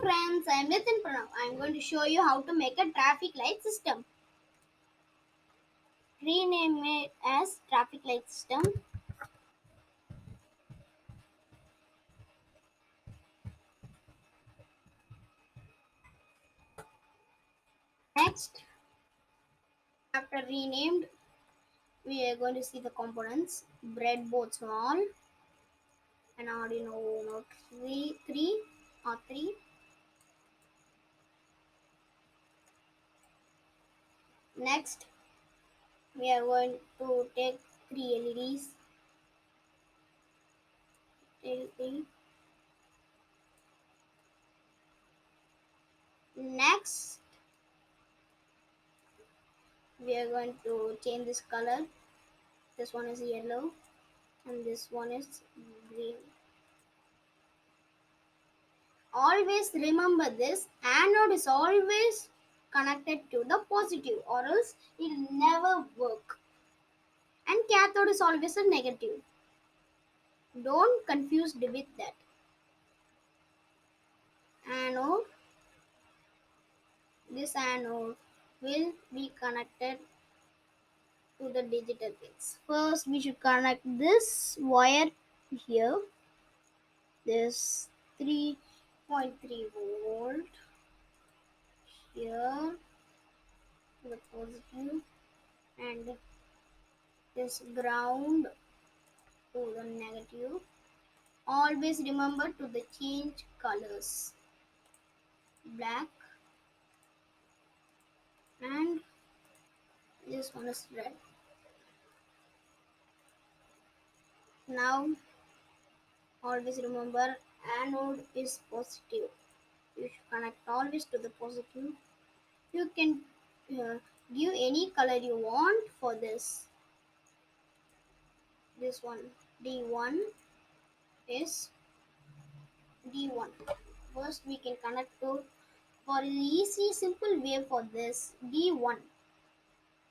friends, I am Nitin Pranav. I am going to show you how to make a traffic light system. Rename it as traffic light system. Next, after renamed, we are going to see the components. Breadboard small, an Arduino Uno 3. Next, we are going to take three LEDs. LED. Next, we are going to change this color. This one is yellow and this one is green. Always remember this, anode is always connected to the positive or else it will never work, and cathode is always a negative. Don't confuse with that. Anode, this anode will be connected to the digital pins. First we should connect this wire here, this 3.3 volt here to the positive, and this ground to the negative. Always remember to the change colors, black, and this one is red. Now always remember anode is positive. You should connect always to the positive. You can give any color you want for this. This one D1 is D1. First we can connect to, for easy simple way for this, D1.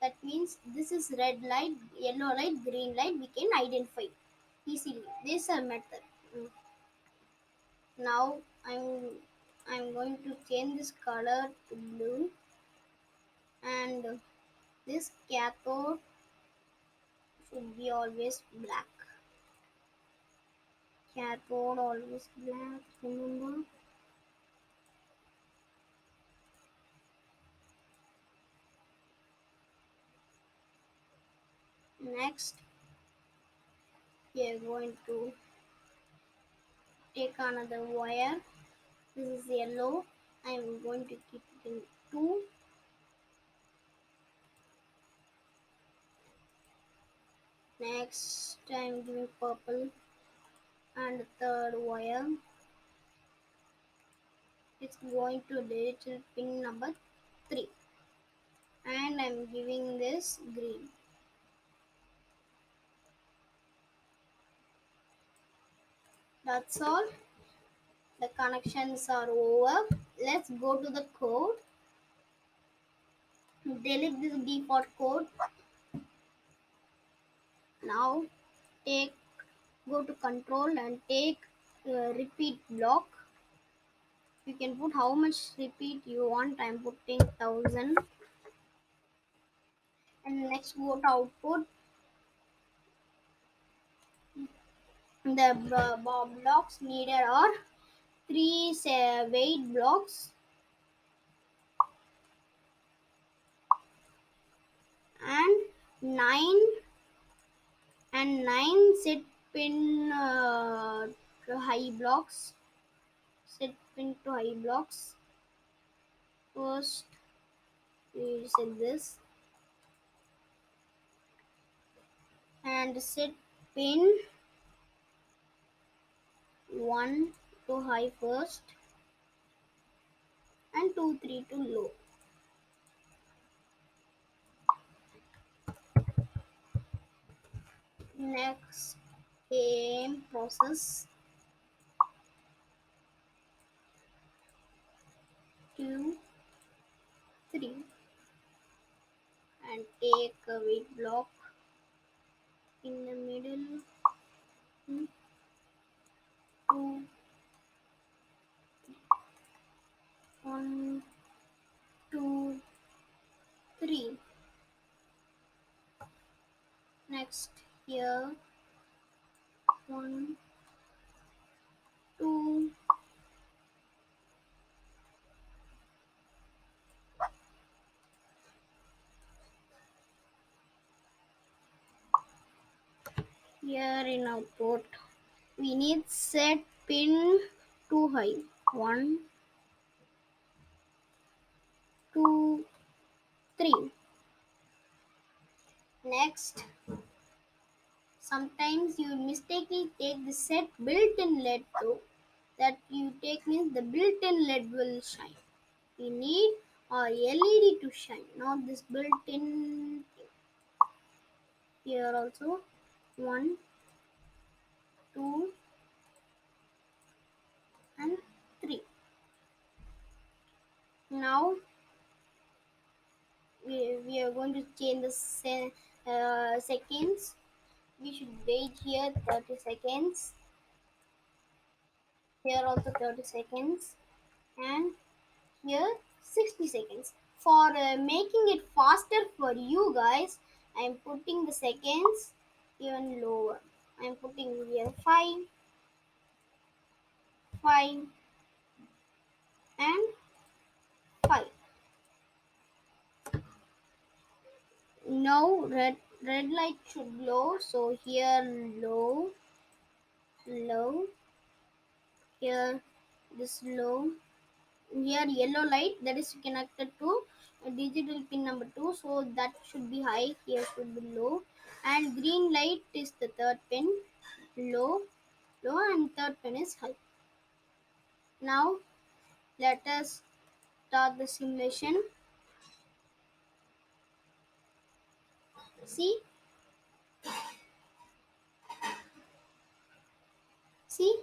That means this is red light, yellow light, green light. We can identify easily. This is a method. Now I'm going to change this color to blue, and this cathode should be always black. Cathode always black. Remember. Next, we are going to take another wire. This is yellow. I'm going to keep it in two. Next, I'm giving purple, and third wire. It's going to digital pin number 3, and I'm giving this green. That's all. The connections are over. Let's go to the code. Delete this default code. Now take go to control and take repeat block. You can put how much repeat you want. I'm putting 1000. And next go to output. The blocks needed are 3 weight blocks and 9 set pin to high blocks. Set pin to high blocks. First we set this and set pin 1 to high first and 2 3 to low. Next, same process, 2 3, and take a weight block in the middle. 2 Next, here, one, two, here in output. We need set pin too high. One, two, three. Next, sometimes you mistakenly take the set built-in LED too. That you take means the built-in LED will shine. We need our LED to shine, not this built-in thing. Here also, one, two, and three. Now we are going to change the seconds. We should wait here 30 seconds. Here also 30 seconds. And here 60 seconds. For making it faster for you guys, I am putting the seconds even lower. I am putting here 5, 5, and 5. Now red light should glow. So here low, low. Here this low. Here yellow light that is connected to a digital pin number 2, so that should be high. Here should be low, and green light is the third pin, low, low, and third pin is high. Now let us start the simulation. See, see,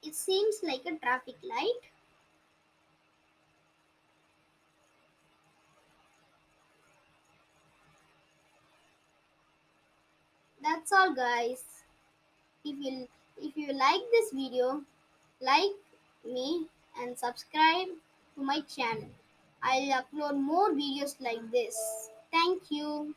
it seems like a traffic light. That's all, guys. If you like this video, like me and subscribe to my channel. I'll upload more videos like this. Thank you.